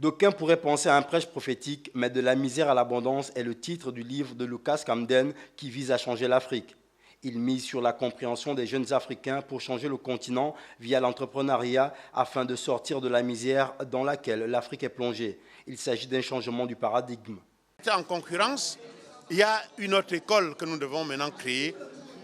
D'aucuns pourraient penser à un prêche prophétique, mais De la misère à l'abondance est le titre du livre de Lucas Camden qui vise à changer l'Afrique. Il mise sur la compréhension des jeunes Africains pour changer le continent via l'entrepreneuriat afin de sortir de la misère dans laquelle l'Afrique est plongée. Il s'agit d'un changement du paradigme. En concurrence, il y a une autre école que nous devons maintenant créer.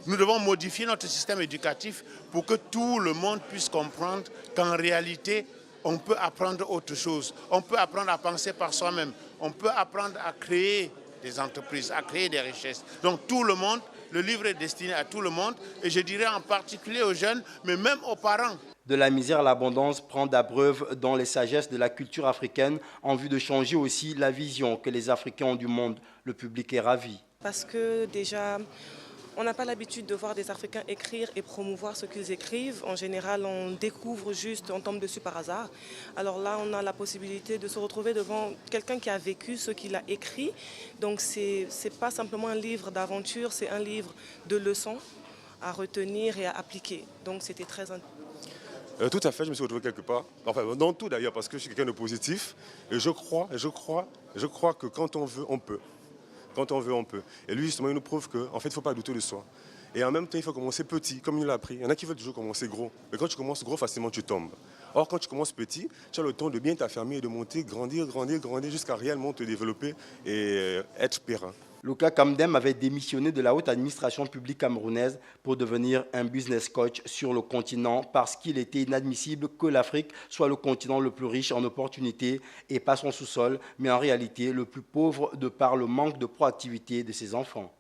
Nous devons modifier notre système éducatif pour que tout le monde puisse comprendre qu'en réalité, on peut apprendre autre chose. On peut apprendre à penser par soi-même. On peut apprendre à créer des entreprises, à créer des richesses. Donc tout le monde, le livre est destiné à tout le monde et je dirais en particulier aux jeunes, mais même aux parents. De la misère à l'abondance prend d'abreuve dans les sagesses de la culture africaine en vue de changer aussi la vision que les Africains ont du monde. Le public est ravi. Parce que déjà, on n'a pas l'habitude de voir des Africains écrire et promouvoir ce qu'ils écrivent. En général, on découvre juste, on tombe dessus par hasard. Alors là, on a la possibilité de se retrouver devant quelqu'un qui a vécu ce qu'il a écrit. Donc c'est pas simplement un livre d'aventure, c'est un livre de leçons à retenir et à appliquer. Donc c'était très intéressant. Tout à fait, je me suis retrouvé quelque part. Enfin, dans tout d'ailleurs, parce que je suis quelqu'un de positif. Et je crois que quand on veut, on peut. Quand on veut, on peut. Et lui, justement, il nous prouve qu'en fait, il ne faut pas douter de soi. Et en même temps, il faut commencer petit, comme il l'a appris. Il y en a qui veulent toujours commencer gros. Mais quand tu commences gros, facilement, tu tombes. Or, quand tu commences petit, tu as le temps de bien t'affermir et de monter, grandir, jusqu'à réellement te développer et être périn. Lucas Camden avait démissionné de la haute administration publique camerounaise pour devenir un business coach sur le continent parce qu'il était inadmissible que l'Afrique soit le continent le plus riche en opportunités et pas son sous-sol, mais en réalité le plus pauvre de par le manque de proactivité de ses enfants.